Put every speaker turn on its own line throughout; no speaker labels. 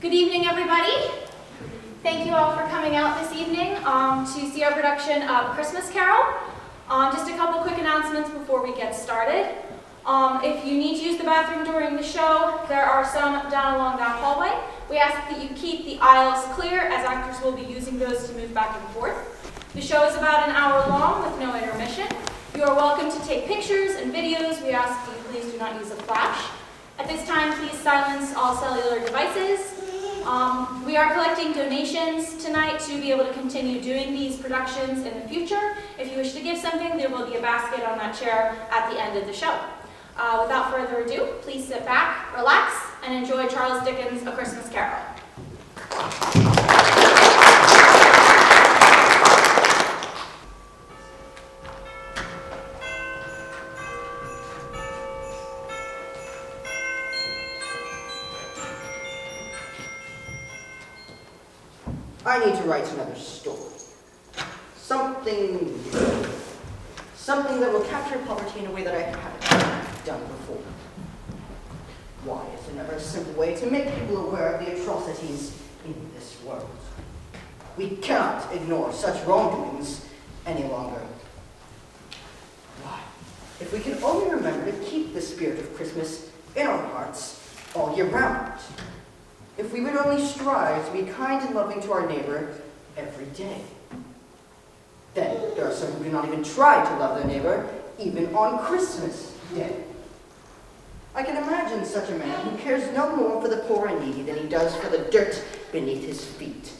Good evening, everybody. Thank you all for coming out this evening to see our production of Christmas Carol. Just a couple quick announcements before we get started. If you need to use the bathroom during the show, there are some down along that hallway. We ask that you keep the aisles clear, as actors will be using those to move back and forth. The show is about an hour long with no intermission. You are welcome to take pictures and videos. We ask that you please do not use a flash. At this time, please silence all cellular devices. We are collecting donations tonight to be able to continue doing these productions in the future. If you wish to give something, there will be a basket on that chair at the end of the show. Without further ado, please sit back, relax, and enjoy Charles Dickens' A Christmas Carol.
I need to write another story. Something that will capture poverty in a way that I haven't done before. Why is there never a simple way to make people aware of the atrocities in this world? We cannot ignore such wrongdoings any longer. Why, if we can only remember to keep the spirit of Christmas in our hearts all year round. If we would only strive to be kind and loving to our neighbor every day. Then there are some who do not even try to love their neighbor, even on Christmas Day. I can imagine such a man who cares no more for the poor and needy than he does for the dirt beneath his feet.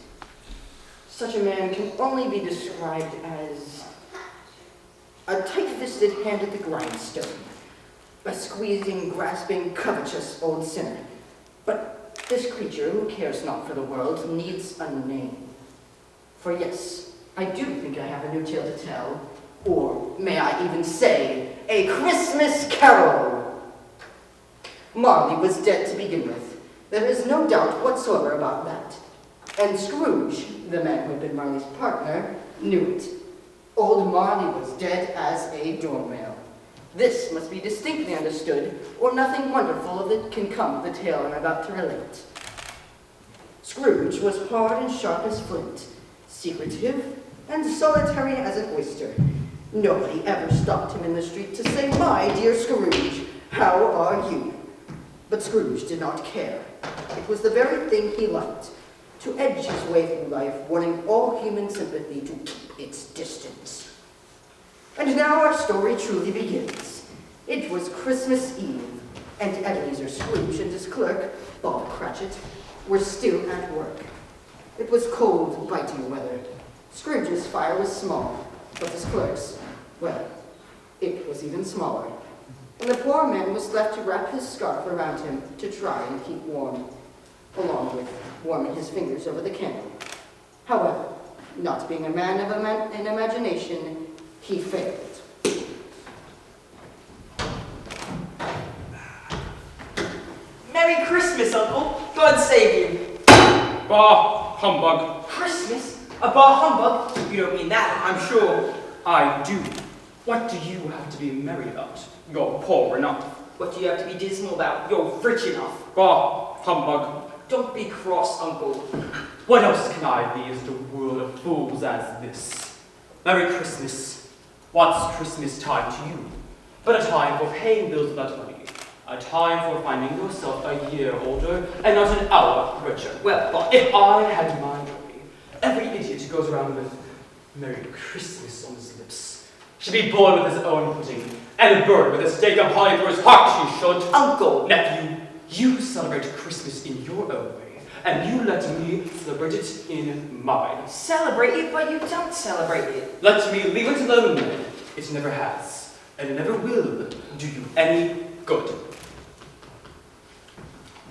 Such a man can only be described as a tight-fisted hand at the grindstone, a squeezing, grasping, covetous old sinner. But this creature who cares not for the world needs a name. For yes, I do think I have a new tale to tell, or may I even say, a Christmas Carol. Marley was dead to begin with. There is no doubt whatsoever about that. And Scrooge, the man who had been Marley's partner, knew it. Old Marley was dead as a doornail. This must be distinctly understood, or nothing wonderful of it can come of the tale I'm about to relate. Scrooge was hard and sharp as flint, secretive and solitary as an oyster. Nobody ever stopped him in the street to say, "My dear Scrooge, how are you?" But Scrooge did not care. It was the very thing he liked, to edge his way through life, wanting all human sympathy to keep its distance. And now our story truly begins. It was Christmas Eve, and Ebenezer Scrooge and his clerk, Bob Cratchit, were still at work. It was cold, biting weather. Scrooge's fire was small, but his clerk's, well, it was even smaller. And the poor man was left to wrap his scarf around him to try and keep warm, along with warming his fingers over the candle. However, not being a man of an imagination, he failed.
Merry Christmas, Uncle! God save you!
Bah, humbug.
Christmas? A bah humbug? You don't mean that, I'm sure.
I do. What do you have to be merry about? You're poor enough.
What do you have to be dismal about? You're rich enough.
Bah, humbug.
Don't be cross, Uncle.
What else can I be as the world of fools as this? Merry Christmas. What's Christmas time to you? But a time for paying bills without money. A time for finding yourself a year older and not an hour richer.
Well, but
if I had my way, every idiot who goes around with Merry Christmas on his lips should be born with his own pudding, and a bird with a stake of holly for his heart she should.
Uncle!
Nephew, you celebrate Christmas in your own way, and you let me celebrate it in mine.
Celebrate it, but you don't celebrate it.
Let me leave it alone then. It never has, and it never will do you any good.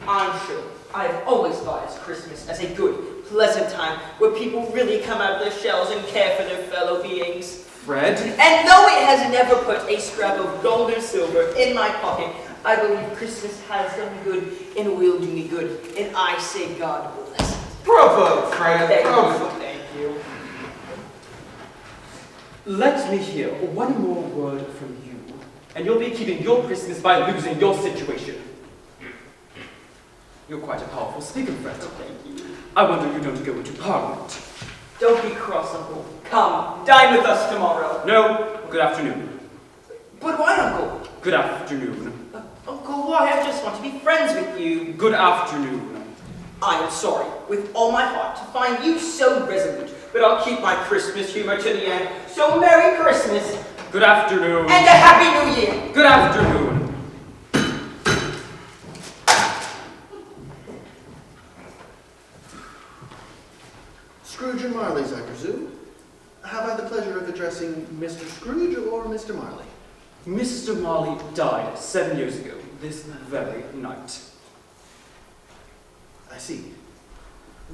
I'm sure. I've always thought of Christmas as a good, pleasant time where people really come out of their shells and care for their fellow beings.
Fred?
And though it has never put a scrap of gold or silver in my pocket, I believe Christmas has done me good and will do me good, and I say God bless it.
Bravo, Fred, bravo.
Thank you.
Let me hear one more word from you, and you'll be keeping your Christmas by losing your situation. You're quite a powerful speaker, friend.
Thank you.
I wonder you don't go into Parliament.
Don't be cross, Uncle. Come, dine with us tomorrow.
No, good afternoon.
But why, Uncle?
Good afternoon.
Uncle, why? I just want to be friends with you.
Good afternoon.
I am sorry, with all my heart, to find you so resolute, but I'll keep my Christmas humor to the end. So Merry Christmas,
Good afternoon.
and a Happy New Year!
Good afternoon.
Scrooge and Marley's, I presume. Have I the pleasure of addressing Mr. Scrooge or Mr. Marley?
Mr. Marley died 7 years ago, this very night.
I see.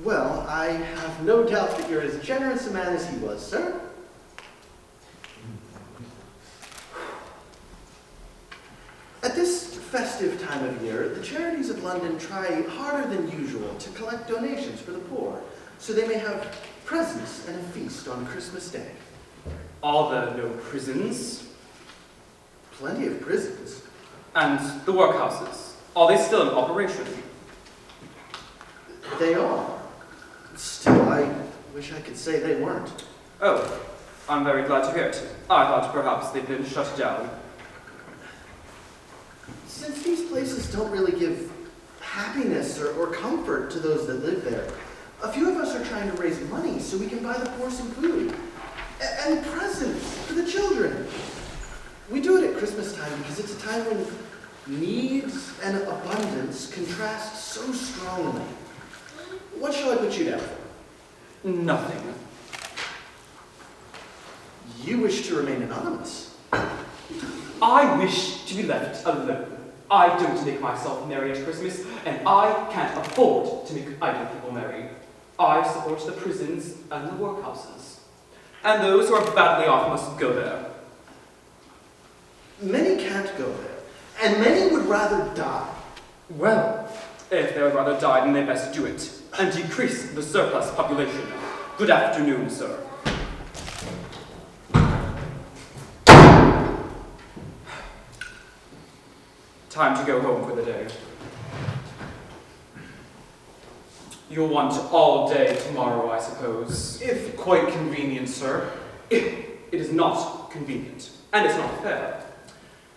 Well, I have no doubt that you're as generous a man as he was, sir. At this festive time of year, the charities of London try harder than usual to collect donations for the poor, so they may have presents and a feast on Christmas Day.
Are there no prisons?
Plenty of prisons.
And the workhouses? Are they still in operation?
They are. Still, I wish I could say they weren't.
Oh, I'm very glad to hear it. I thought perhaps they'd been shut down.
Since these places don't really give happiness or comfort to those that live there, a few of us are trying to raise money so we can buy the poor some food. And presents for the children. We do it at Christmas time because it's a time when needs and abundance contrast so strongly. What shall I put you down for?
Nothing.
You wish to remain anonymous.
I wish to be left alone. I don't make myself merry at Christmas, and I can't afford to make idle people merry. I support the prisons and the workhouses. And those who are badly off must go there.
Many can't go there, and many would rather die.
Well, if they would rather die, then they best do it, and decrease the surplus population. Good afternoon, sir. Time to go home for the day. You'll want all day tomorrow, I suppose.
If quite convenient, sir.
It is not convenient, and it's not fair.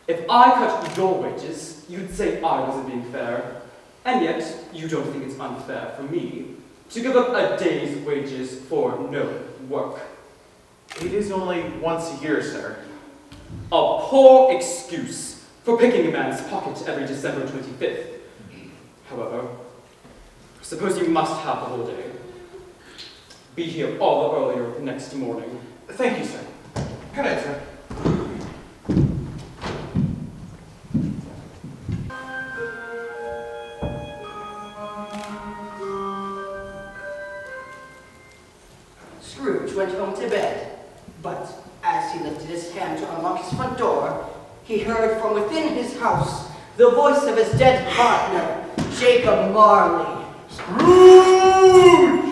If I cut your wages, you'd say I wasn't being fair, and yet you don't think it's unfair for me to give up a day's wages for no work.
It is only once a year, sir.
A poor excuse for picking a man's pocket every December 25th. However, suppose you must have the whole day. Be here all the earlier next morning.
Thank you, sir. Good night, sir.
Scrooge went home to bed, but as he lifted his hand to unlock his front door, he heard from within his house the voice of his dead partner, Jacob Marley.
Scrooge!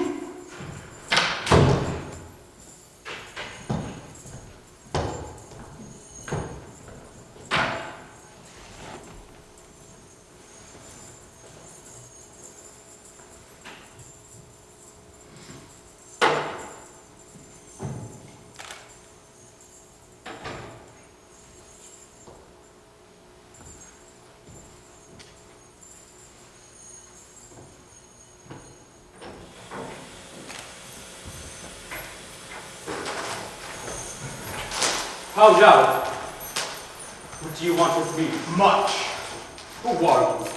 How now? What do you want with me?
Much.
Who are you?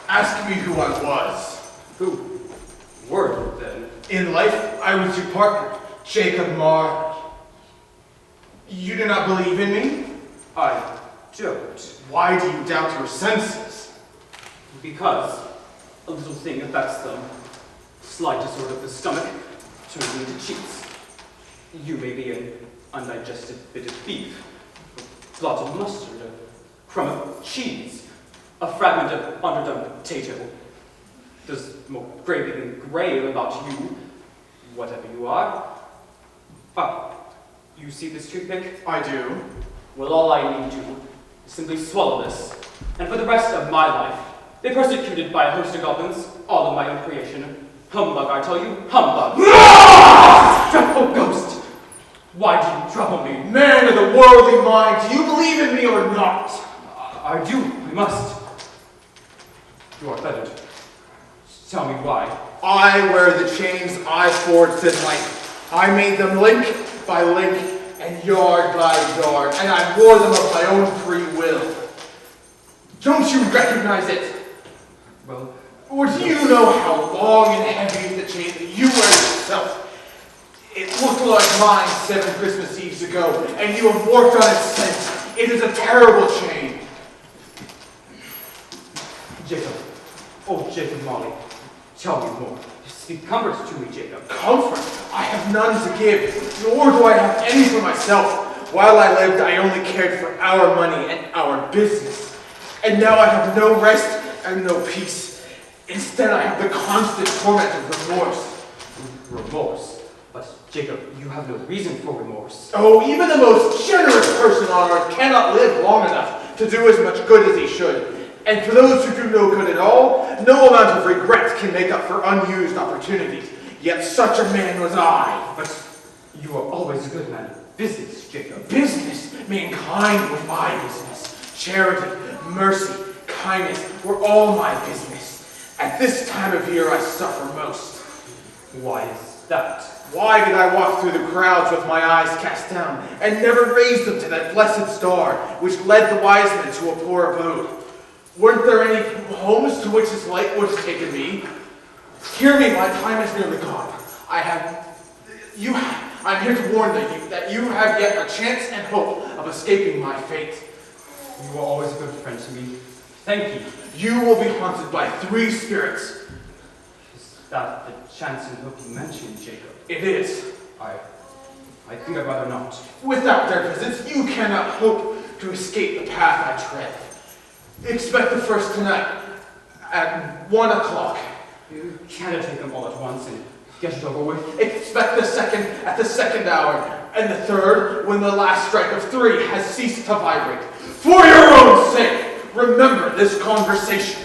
Ask me who I was.
Who were you then?
In life, I was your partner, Jacob Marley. You do not believe in me?
I don't.
Why do you doubt your senses?
Because a little thing affects them. Slight disorder of the stomach, turning into cheats. You may be an undigested bit of beef, a blot of mustard, a crumb of cheese, a fragment of underdone potato. There's more gravy than grave about you, whatever you are. Ah, you see this toothpick?
I do.
Well, all I need to do is simply swallow this, and for the rest of my life, Be persecuted by a host of goblins, all of my own creation. Humbug, I tell you, humbug. Dreadful ghost! Why do you trouble me?
Man of the worldly mind, do you believe in me or not?
I do, I must. You are fettered. Tell me why.
I wear the chains I forged in life. I made them link by link and yard by yard, and I wore them of my own free will. Don't you recognize it?
Well,
Or do you know how long and heavy is the chain that you wear yourself? It looked like mine 7 Christmas Eves ago, and you have worked on it since. It is a terrible chain.
Jacob. Oh, Jacob Molly. Tell me more. Speak comfort to me, Jacob.
Comfort? I have none to give, nor do I have any for myself. While I lived, I only cared for our money and our business. And now I have no rest and no peace. Instead, I have the constant torment of remorse.
Remorse? But, Jacob, you have no reason for remorse.
Oh, even the most generous person on earth cannot live long enough to do as much good as he should. And for those who do no good at all, no amount of regret can make up for unused opportunities. Yet such a man was I.
But you are always a good man of business, Jacob.
Business, mankind was my business. Charity, mercy, kindness were all my business. At this time of year I suffer most.
Why is that?
Why did I walk through the crowds with my eyes cast down, and never raise them to that blessed star, which led the wise men to a poor abode? Weren't there any homes to which his light would have taken me? Hear me, my time is nearly gone. I'm here to warn that you have yet a chance and hope of escaping my fate.
You were always a good friend to me. Thank you.
You will be haunted by 3 spirits.
Is that the chance and hope you mentioned, Jacob?
It is.
I think I'd rather not.
Without their visits, you cannot hope to escape the path I tread. Expect the first tonight at 1 o'clock.
You can't take them all at once and get it over with.
Expect the second at the 2nd hour, and the third when the last strike of 3 has ceased to vibrate. For your own sake, remember this conversation.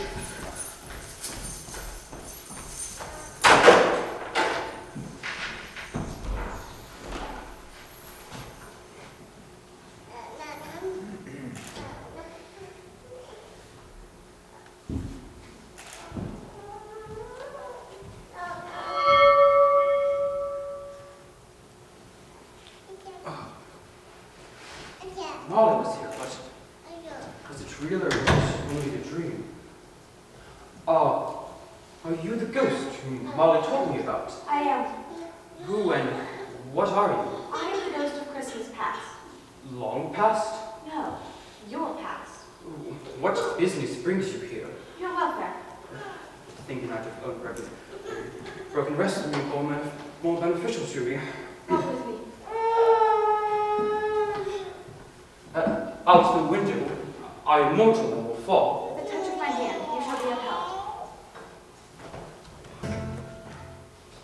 Molly was here, but was it real or was it only a dream? Are you the ghost whom Molly told me about?
I am.
Who and what are you?
I am the ghost of Christmas past.
Long past?
No, your past.
What business brings you here?
Your welfare.
Thinking out of own broken rest would be more beneficial to me.
Come with me.
Out the window, I mortal and will fall.
At the touch of my hand, you shall be upheld.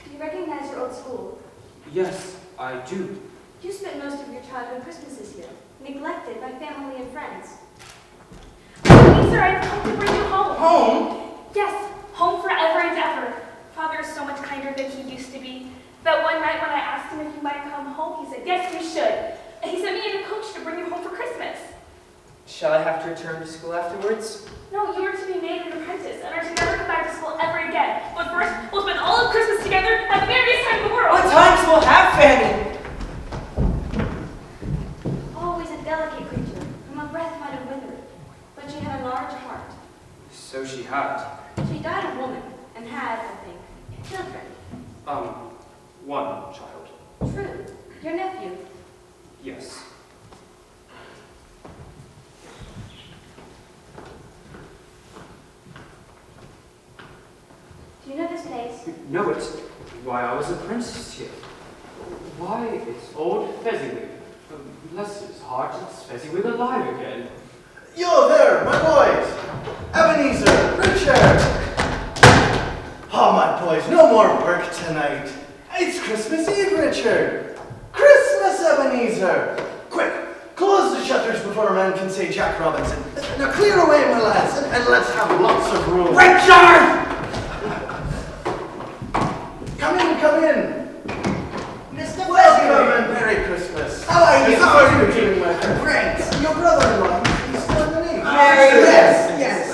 Do you recognize your old school?
Yes, I do.
You spent most of your childhood Christmases here, neglected by family and friends. Ebenezer, I've come to bring you home.
Home?
Yes, home forever and ever. Father is so much kinder than he used to be. That one night when I asked him if you might come home, he said, yes, we should. And he sent me in a coach to bring you home for Christmas.
Shall I have to return to school afterwards?
No, you are to be made an apprentice and are to never come back to school ever again. But first, we'll spend all of Christmas together at the merriest time in the world.
What times will have, Fanny?
Always a delicate creature, whom a breath might have withered. But she had a large heart.
So she had.
She died a woman and had, I think, children.
One child.
True. Your nephew.
Yes.
Do you know this place?
Know it? Why, I was apprenticed here. Why, it's old Fezziwig. Bless his heart, it's Fezziwig alive again.
Yo there, my boys! Ebenezer, Richard! Oh, my boys, no more work tonight. It's Christmas Eve, Richard. Christmas, Ebenezer. Quick, close the shutters before a man can say Jack Robinson. Now clear away, my lads, and let's have lots of room.
Richard!
Come in.
Mr.
Welcome and Merry Christmas.
How are you?
How are you doing, my friend?
Great.
Your brother-in-law, he's still in the name.
Yes.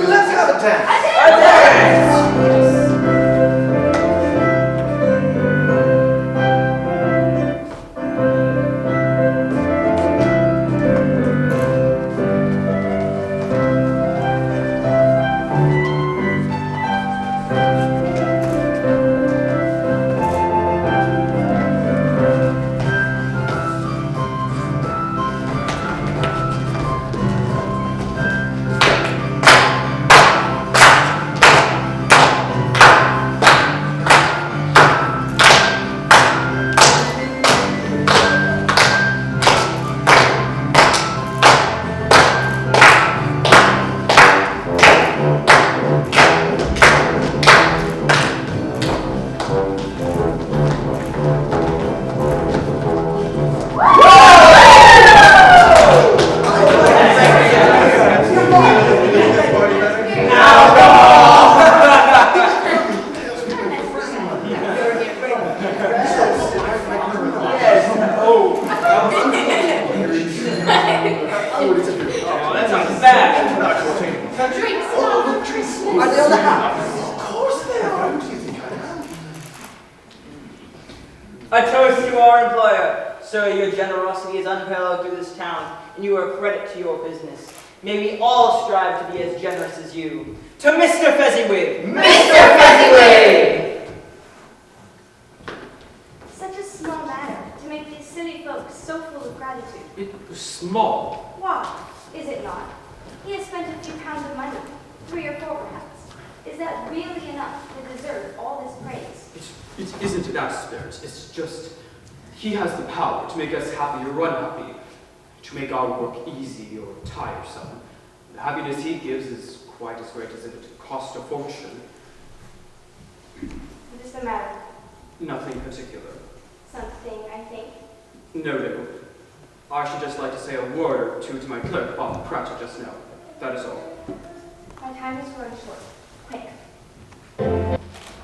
Let's have a dance.
Are they on the house?
Of course they are. Who do you think I am?
A toast to our employer. Sir, your generosity is unparalleled through this town, and you are a credit to your business. May we all strive to be as generous as you. To Mr. Fezziwig!
Mr. Fezziwig!
Such a small matter to make these city folks so full of gratitude.
It was small.
Why? Is it not? He has spent a few pounds of money, 3 or 4 perhaps. Is that really enough to deserve all this praise?
It isn't that spirit. It's just he has the power to make us happy or unhappy, to make our work easy or tiresome. The happiness he gives is quite as great as if it cost a fortune.
What is the matter?
Nothing particular.
Something, I think.
No. I should just like to say a word or two to my clerk, Bob Cratchit, just now. That is all.
My time is running short. Quick.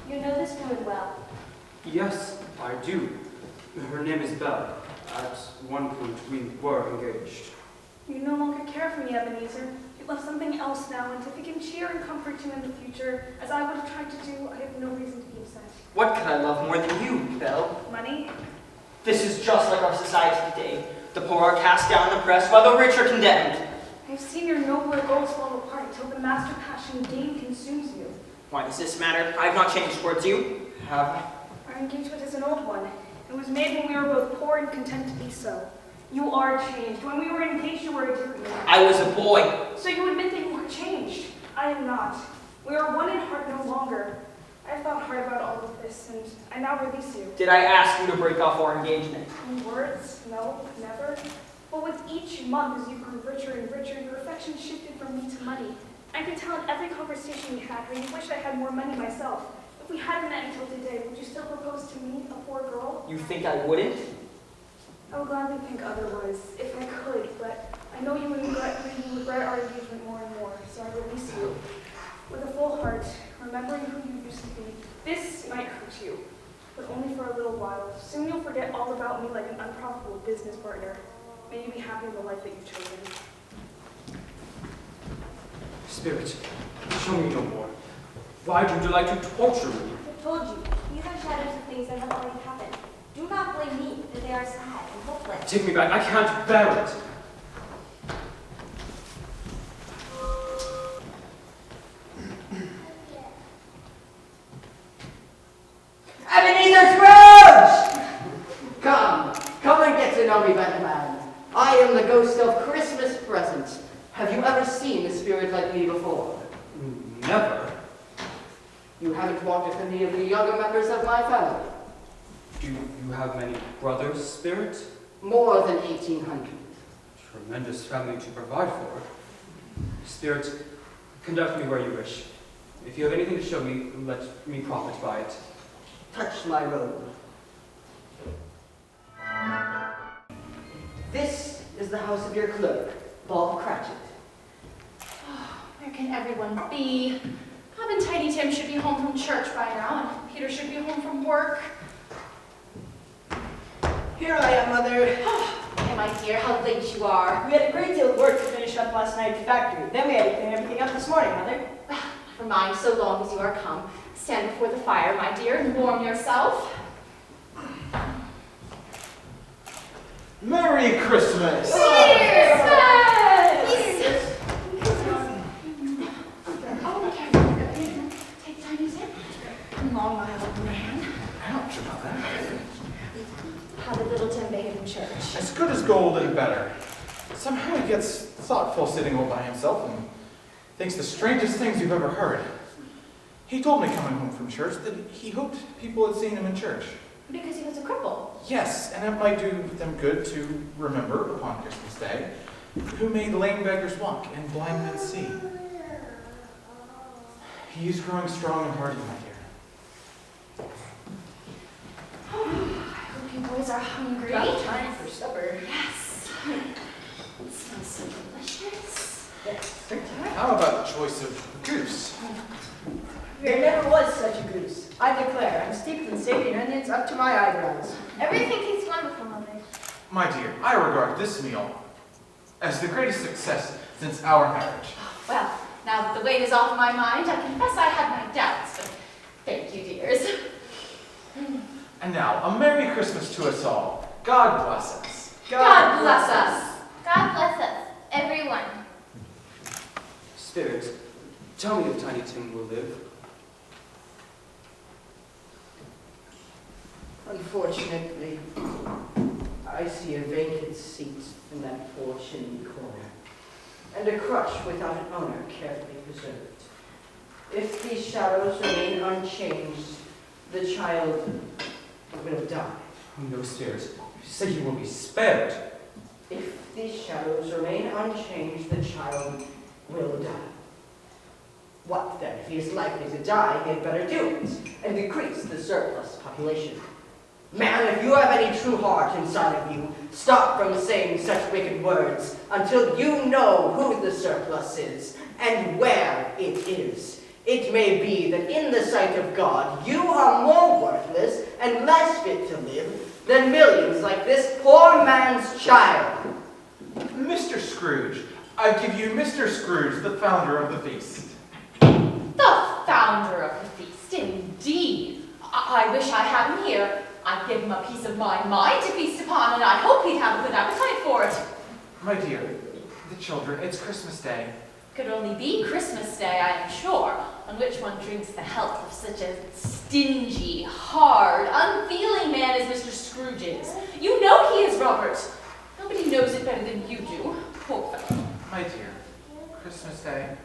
You know this woman well.
Yes, I do. Her name is Belle. At one point, we were engaged.
You no longer care for me, Ebenezer. You love something else now, and if it can cheer and comfort you in the future, as I would have tried to do, I have no reason to be upset.
What can I love more than you, Belle?
Money?
This is just like our society today. The poor are cast down and oppressed, while the rich are condemned.
I have seen your nobler goals fall apart until the master passion gain consumes you.
Why does this matter? I have not changed towards you. Have I?
Our engagement is an old one. It was made when we were both poor and content to be so. You are changed. When we were engaged, you were a different man.
I was a boy.
So you admit that you were changed. I am not. We are one in heart no longer. I have thought hard about all of this, and I now release you.
Did I ask you to break off our engagement?
In words? No, never. But with each month, as you grew richer and richer, your affection shifted from me to money. I could tell in every conversation we had how you wished I had more money myself. If we hadn't met until today, would you still propose to me, a poor girl?
You think I wouldn't?
I would gladly think otherwise, if I could, but I know you would regret our engagement more and more, so I release you. With a full heart, remembering who you used to be. This might hurt you, but only for a little while. Soon you'll forget all about me like an unprofitable business partner. May you be happy in the life that you've chosen.
Spirit, show me no more. Why do you like to torture me?
I told you, these are shadows of things that have already happened. Do not blame me that they are sad and hopeless.
Take me back. I can't bear it.
Ebenezer Scrooge! Come and get to know me better, man. I am the ghost of Christmas presents. Have you ever seen a spirit like me before?
Never.
You haven't walked with any of the younger members of my family.
Do you have many brothers, Spirit?
More than 1,800.
Tremendous family to provide for. Spirit, conduct me where you wish. If you have anything to show me, let me profit by it.
Touch my robe. This is the house of your clerk, Bob Cratchit.
Where can everyone be? Bob and Tiny Tim should be home from church by now, and Peter should be home from work.
Here I am, Mother.
Hey, my dear, how late you are.
We had a great deal of work to finish up last night at the factory. Then we had to clean everything up this morning, Mother.
Never mind, so long as you are come. Stand before the fire, my dear, and warm yourself.
Merry Christmas!
Cheers! Take Tiny Tim. Come along, my old man.
Ouch about that.
How did little Tim behave in church?
As good as gold and better. Somehow he gets thoughtful sitting all by himself and thinks the strangest things you've ever heard. He told me coming home from church that he hoped people had seen him in church.
Because he was a cripple.
Yes, and it might do them good to remember upon Christmas Day who made lame beggars walk and blind men see. He is growing strong and hardy, my dear.
I hope you boys are hungry.
About time for supper.
Yes. It smells so delicious.
Yes.
How about the choice of goose?
There never was such a goose. I declare, I'm steeped in steak and onions up to my eyebrows.
Everything tastes wonderful, Mother.
My dear, I regard this meal as the greatest success since our marriage.
Well, now that the weight is off my mind, I confess I had my doubts, but thank you, dears.
And now, a Merry Christmas to us all. God bless us.
God bless us.
God bless us, everyone.
Spirit, tell me if Tiny Tim will live.
Unfortunately, I see a vacant seat in that poor chimney corner, and a crutch without an owner carefully preserved. If these shadows remain unchanged, the child will die.
Oh, no, Spirit. You say you will be spared.
If these shadows remain unchanged, the child will die. What then? If he is likely to die, he had better do it, and decrease the surplus population. Man, if you have any true heart inside of you, stop from saying such wicked words until you know who the surplus is and where it is. It may be that in the sight of God, you are more worthless and less fit to live than millions like this poor man's child.
Mr. Scrooge, I give you Mr. Scrooge, the founder of the feast.
The founder of the feast, indeed. I wish I had him here. I'd give him a piece of my mind to feast upon, and I hope he'd have a good appetite for it.
My dear, the children, it's Christmas Day.
Could only be Christmas Day, I am sure, on which one drinks the health of such a stingy, hard, unfeeling man as Mr. Scrooge is. You know he is, Robert. Nobody knows it better than you do. Poor fellow.
My dear, Christmas Day.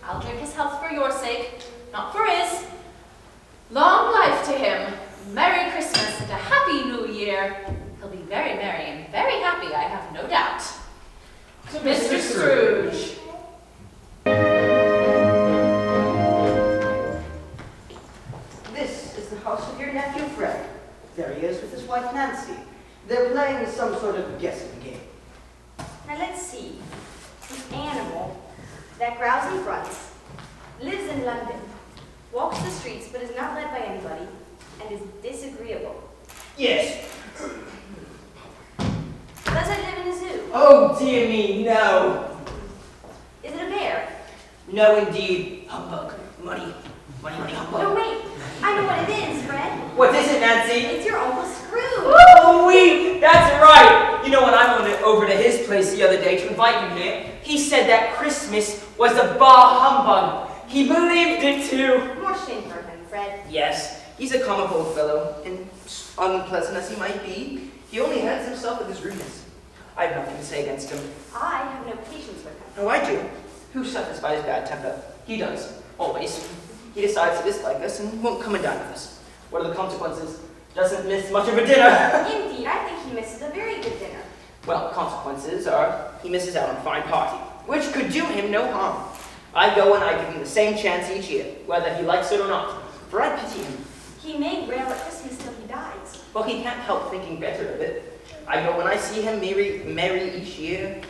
I'll drink his health for your sake, not for his. Long life to him. Merry Christmas and a Happy New Year. He'll be very merry and very happy, I have no doubt. To Mr. Scrooge.
This is the house of your nephew Fred. There he is with his wife Nancy. They're playing some sort of guessing game.
Now let's see. This animal that growls and grunts, lives in London, walks the streets but is not led by anybody, and is disagreeable.
Yes.
Does it live in a zoo?
Oh, dear me, no.
Is it a bear?
No, indeed. Humbug. Money. Money, money, humbug.
No, wait. I know what it is, Fred.
What is it, Nancy?
It's your Uncle Scrooge.
Oh, wee! That's right! You know, when I went over to his place the other day to invite you there, he said that Christmas was a bar humbug. He believed it too.
More shame for him, Fred.
Yes, he's a comic old fellow, and unpleasant as he might be, he only heads himself with his rudeness. I have nothing to say against him.
I have no patience with him.
Oh, I do. Who suffers by his bad temper? He does. Always. He decides to dislike us and won't come and dine with us. What are the consequences? Doesn't miss much of a dinner.
Indeed, I think he misses a very good dinner.
Well, consequences are he misses out on a fine party, which could do him no harm. I go and I give him the same chance each year, whether he likes it or not, for I pity him.
He may rail at Christmas till he dies.
Well, he can't help thinking better of it. I go when I see him merry each year, and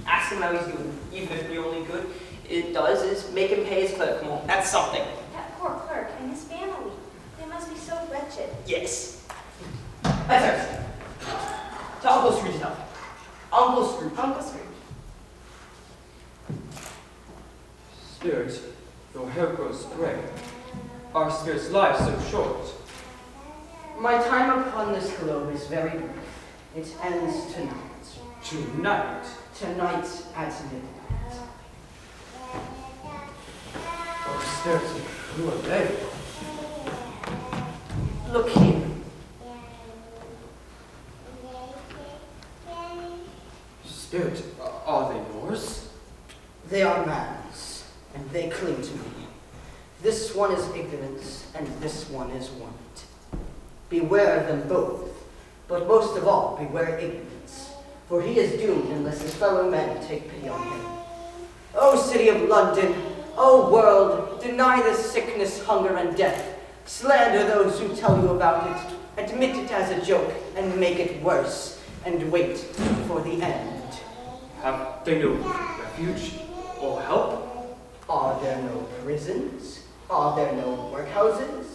ask him how he's doing, even if the only good it does is make him pay his clerk more. That's something.
That poor clerk and his family. They must be so wretched.
Yes. That's everything. To Uncle Scrooge now. Uncle Scrooge.
Uncle Scrooge.
Spirit, your hair grows gray. Our spirit's life so short.
My time upon this globe is very brief. It ends tonight.
Tonight.
Tonight at midnight.
Our spirits, who are they?
Look here.
Spirit, are they yours?
They are man's, and they cling to me. This one is ignorance, and this one is want. Beware of them both, but most of all, beware ignorance, for he is doomed unless his fellow men take pity on him. O city of London, O world, deny this sickness, hunger, and death. Slander those who tell you about it. Admit it as a joke, and make it worse, and wait for the end.
Have they no refuge or help?
Are there no prisons? Are there no workhouses?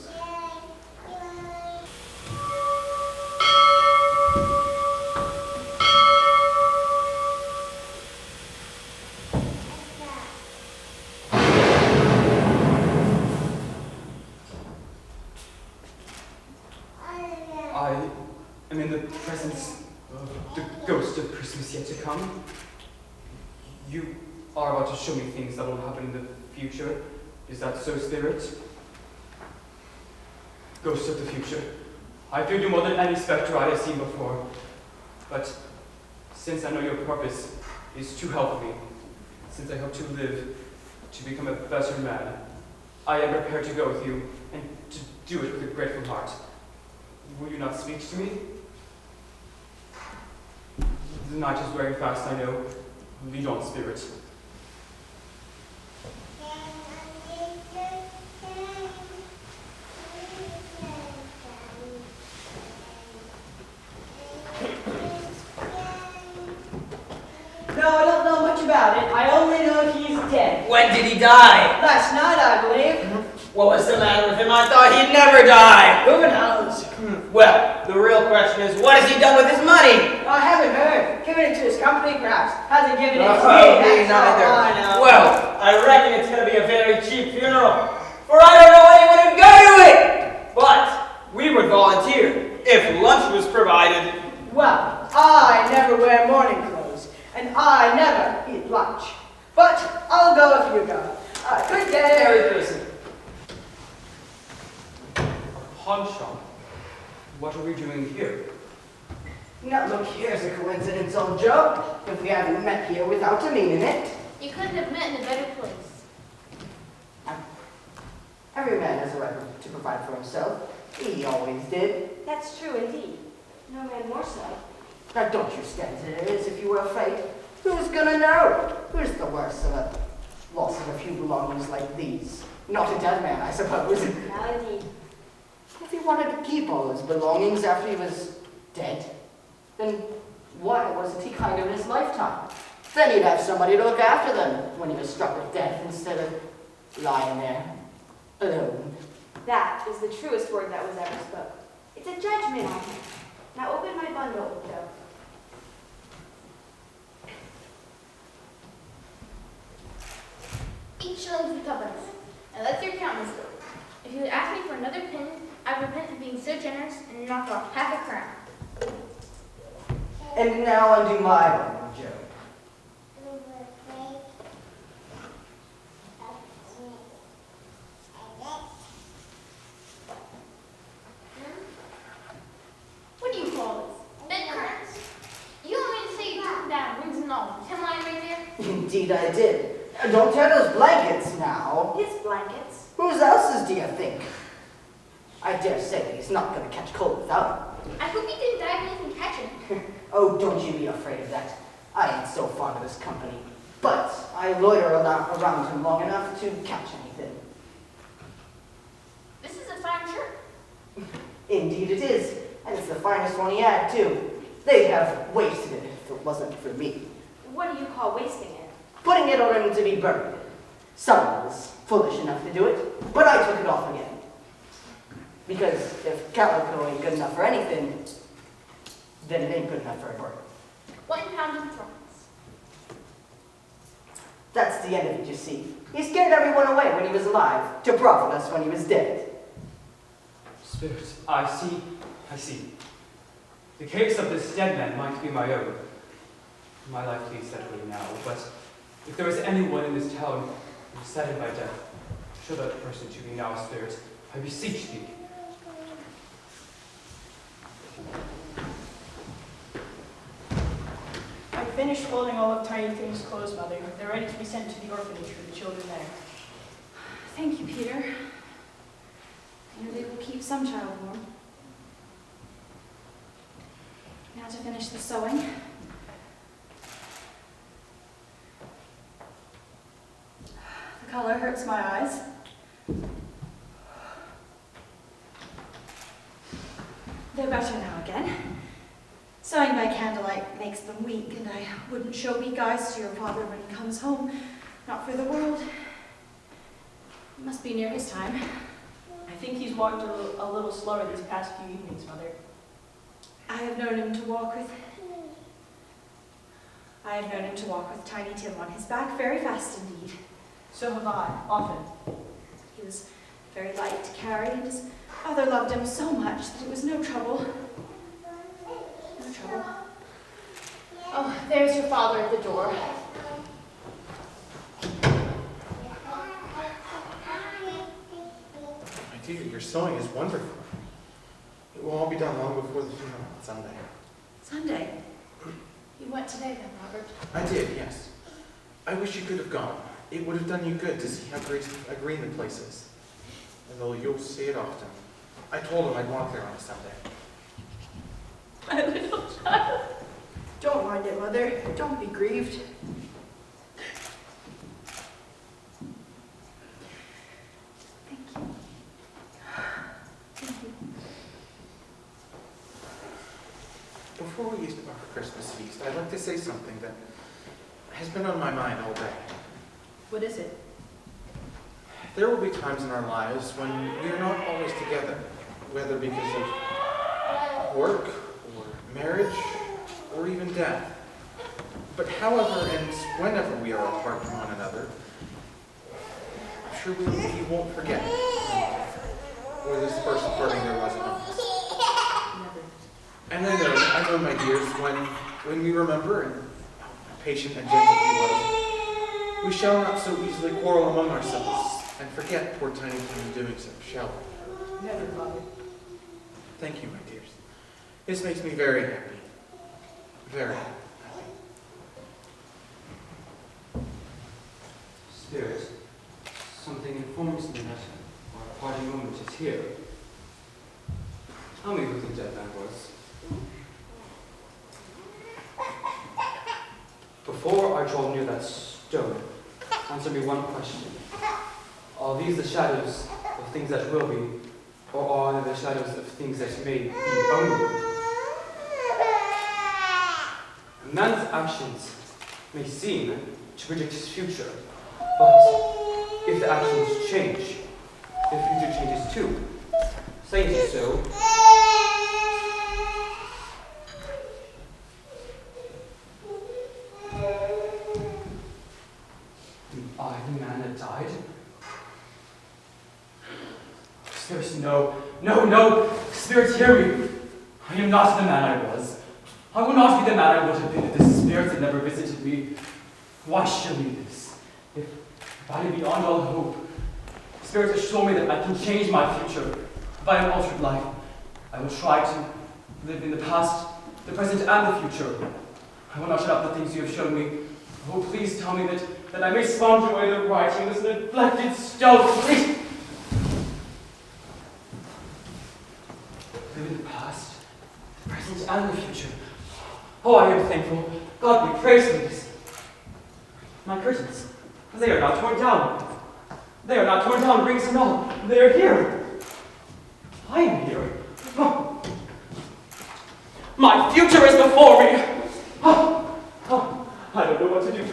I am in the presence of the ghost of Christmas yet to come. You are about to show me things that will happen in the future. Is that so, Spirit? Ghost of the future, I fear you more than any spectre I have seen before. But since I know your purpose is to help me, since I hope to live to become a better man, I am prepared to go with you and to do it with a grateful heart. Will you not speak to me? The night is wearing fast, I know. Lead on, Spirit.
No, I don't know much about it. I only know he's dead.
When did he die?
Last night, I believe.
What was the matter with him? I thought he'd never die.
Who knows?
Well, the real question is, what has he done with his money?
I haven't heard. Given it to his company, perhaps. Hasn't given it to
Oh,
me.
me
That's all
neither.
I know.
Well, I reckon it's going to be a very cheap funeral, for I don't know anyone who'd go to it. But we would volunteer if lunch was provided.
Well, I never wear morning clothes, and I never eat lunch. But I'll go if you go. Good day.
Merry Christmas.
Pawn shop? What are we doing here?
Now look, here's a coincidence, old Joe. If we haven't met here without a meaning it.
You couldn't have met in a better place.
Every man has a right to provide for himself. He always did.
That's true indeed. No man more so.
Now don't you stand there as if you were afraid. Who's gonna know? Who's the worst of a loss of a few belongings like these? Not a dead man, I suppose.
Now indeed.
If he wanted to keep all his belongings after he was dead, then why wasn't he kind of in his lifetime? Then he'd have somebody to look after them when he was struck with death instead of lying there alone.
That is the truest word that was ever spoke. It's a judgment on him. Now open my bundle, Joe.
Each shillings and tuppence. And that's your count, mister. If you would ask me for another pin, I repent of being so generous and knock off half a crown.
And now undo my bundle, Joe.
What do you call this? Bed curtains? You want me to say you took them down, rings and all, 10 line right there?
Indeed I did. Don't tear those blankets now.
His blankets.
Whose else's do you think? I dare say he's not going to catch cold without
I hope he didn't dive in and catch him.
it. Oh, don't you be afraid of that. I ain't so fond of his company. But I loiter around him long enough to catch anything.
This is a fine shirt.
Indeed it is. And it's the finest one he had, too. They'd have wasted it if it wasn't for me.
What do you call wasting it?
Putting it on him to be buried. Someone was foolish enough to do it, but I took it off again. Because if calico ain't good enough for anything, then it ain't good enough for a bird.
1 pound in thorns.
That's the end of it, you see. He scared everyone away when he was alive, to profit us when he was dead.
Spirit, I see. The case of this dead man might be my own. My life leads that way now, but if there is anyone in this town who is saddened by death, show that person to me now, Spirit. I beseech thee.
I finished folding all of Tiny Tim's clothes, Mother. They're ready to be sent to the orphanage for the children there.
Thank you, Peter. I know they will keep some child warm. Now to finish the sewing. The color hurts my eyes. They're better now again. Sewing by candlelight makes them weak, and I wouldn't show weak eyes to your father when he comes home. Not for the world. It must be near his time.
I think he's walked a little slower these past few evenings, Mother.
I have known him to walk with Tiny Tim on his back very fast indeed.
So have I, often.
He was very light to carry, and his father loved him so much that it was no trouble. No trouble. Oh, there's your father at the door.
My dear, your sewing is wonderful. It will all be done long before the funeral on Sunday.
Sunday. You went today then, Robert?
I did, yes. I wish you could have gone. It would have done you good to see how green the place is. Although you'll see it often. I told him I'd walk there on a Sunday.
My little child.
Don't mind it, Mother. Don't be grieved.
Thank you. Thank you.
Before we leave our Christmas feast, I'd like to say something that has been on my mind all day.
What is it?
There will be times in our lives when we are not always together, whether because of work, or marriage, or even death. But however and whenever we are apart from one another, I'm sure we won't forget where this first parting there was among us. And I know, my dears, when we remember, and how patient and gentle he was, we shall not so easily quarrel among ourselves and forget poor Tiny Tim in doing so, shall we?
Never, Mother.
Thank you, my dears. This makes me very happy. Very happy.
Spirit, something informs me that our parting moment is here. Tell me who the dead man was. Before I draw near that stone, answer me one question. Are these the shadows of things that will be, or are they the shadows of things that may be only? A man's actions may seem to predict his future, but if the actions change, the future changes too. Saying so, am I the man that died? Spirits, no! Spirits, hear me! I am not the man I was. I will not be the man I would have been if the spirits had never visited me. Why show me this? If I am beyond all hope, spirits assure me that I can change my future. By an altered life, I will try to live in the past, the present, and the future. I will not shut up the things you have shown me. Oh, please tell me that I may sponge away the writing, this neglected stone. Please. Oh, I am thankful. God be praised for this. My curtains, they are not torn down. They are not torn down, rings and all. They are here. I am here. Oh. My future is before me. Oh. Oh. I don't know what to do.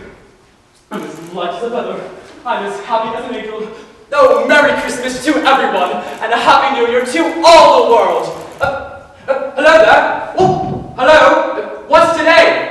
I'm as light as a feather. I'm as happy as an angel. Oh, Merry Christmas to everyone, and a Happy New Year to all the world. Hello there. Oh, hello. What's today?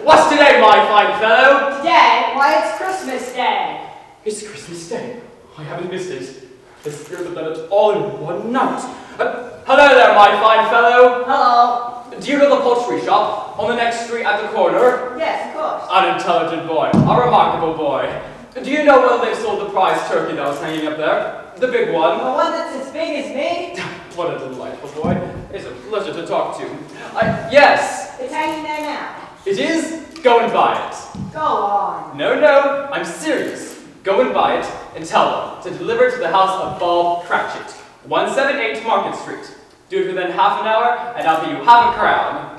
What's today, my fine fellow?
Today? Why, it's Christmas Day.
It's Christmas Day. I haven't missed it. The spirit have done it all in one night. Hello there, my fine fellow.
Hello.
Do you know the poultry shop on the next street at the corner?
Yes, of course.
An intelligent boy, a remarkable boy. Do you know when they sold the prize turkey that was hanging up there? The big one?
The one that's as big as me?
What a delightful boy. It's a pleasure to talk to. Yes.
It's hanging there now.
It is? Go and buy it.
Go on.
No, I'm serious. Go and buy it and tell them to deliver to the house of Bob Cratchit, 178 Market Street. Do it within half an hour and I'll give you half a crown.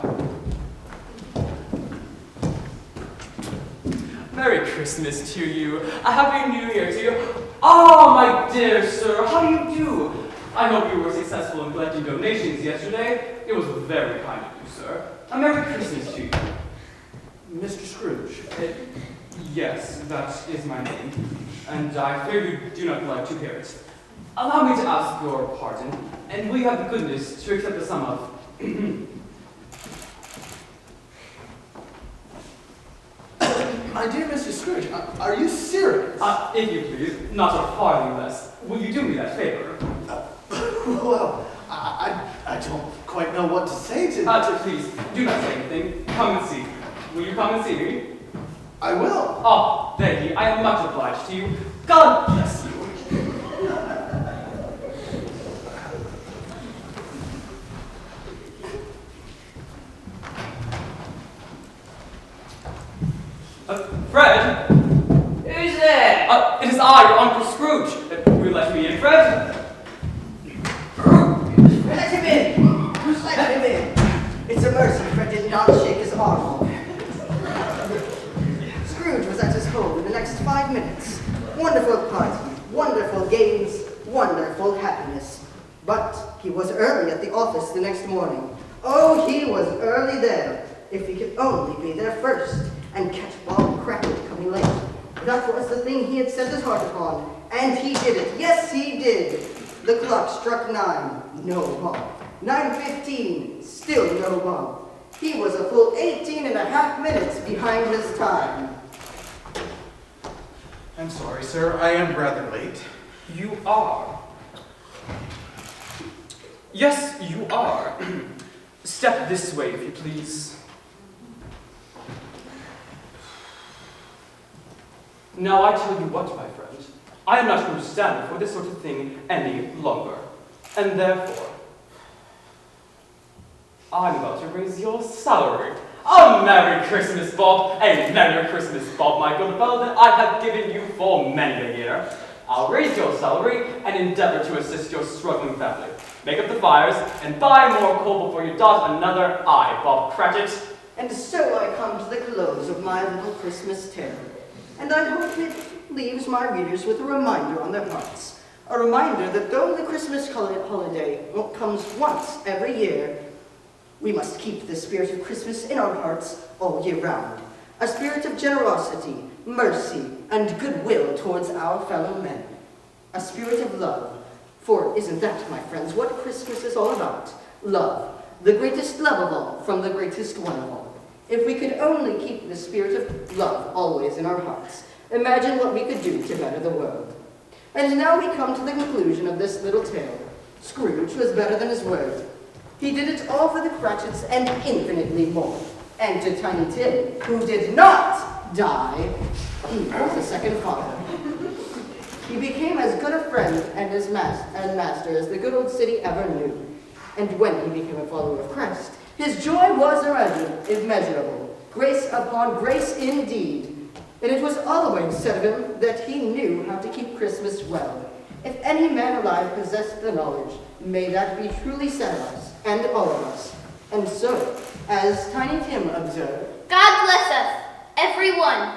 Merry Christmas to you. A Happy New Year to you. Oh, my dear sir, how do you do? I hope you were successful in collecting donations yesterday. It was very kind of you, sir. A Merry Christmas to you.
Mr. Scrooge.
Yes, that is my name. And I fear you do not like to hear it. Allow me to ask your pardon, and will you have the goodness to accept the sum of...
My dear Mr. Scrooge, are you serious?
If you please, not a farthing less. Will you do me that favor?
Well, I don't quite know what to say to...
Please, do not say anything. Come and see. Will you come and see me?
I will.
Oh, thank you. I am much obliged to you. God bless you. Fred?
Who's there?
It is I, your Uncle Scrooge. Will you let me in, Fred?
Let him in! Let him in! It's a mercy Fred did not shake his arm. Scrooge was at his home in the next 5 minutes. Wonderful party, wonderful games, wonderful happiness. But he was early at the office the next morning. Oh, he was early there. If he could only be there first and catch Bob Cratchit coming late. That was the thing he had set his heart upon. And he did it. Yes, he did. The clock struck 9. No Bob. 9:15. Still no Bob. He was a full 18 and a half minutes behind his time.
I'm sorry, sir. I am rather late.
You are. Yes, you are. Step this way, if you please. Now I tell you what, my friend, I am not going to stand for this sort of thing any longer. And therefore, I'm about to raise your salary. A Merry Christmas, Bob, a Merry Christmas, Bob, my good fellow, that I have given you for many a year. I'll raise your salary and endeavor to assist your struggling family. Make up the fires and buy more coal before you dot another I, Bob Cratchit.
And so I come to the close of my little Christmas tale. And I hope it leaves my readers with a reminder on their hearts. A reminder that though the Christmas holiday comes once every year, we must keep the spirit of Christmas in our hearts all year round. A spirit of generosity, mercy, and goodwill towards our fellow men. A spirit of love. For isn't that, my friends, what Christmas is all about? Love. The greatest love of all, from the greatest one of all. If we could only keep the spirit of love always in our hearts, imagine what we could do to better the world. And now we come to the conclusion of this little tale. Scrooge was better than his word. He did it all for the Cratchits and infinitely more. And to Tiny Tim, who did not die, he was a second father. He became as good a friend and master as the good old city ever knew. And when he became a follower of Christ, his joy was immeasurable, grace upon grace indeed. And it was always said of him that he knew how to keep Christmas well. If any man alive possessed the knowledge, may that be truly said of us, and all of us. And so, as Tiny Tim observed,
God bless us, everyone.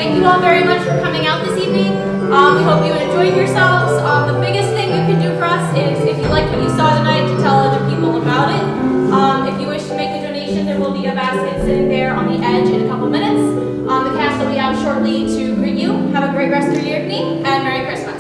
Thank you all very much for coming out this evening. We hope you enjoyed yourselves. The biggest thing you can do for us is, if you like what you saw tonight, to tell other people about it. If you wish to make a donation, there will be a basket sitting there on the edge in a couple minutes. The cast will be out shortly to greet you. Have a great rest of your evening, and Merry Christmas.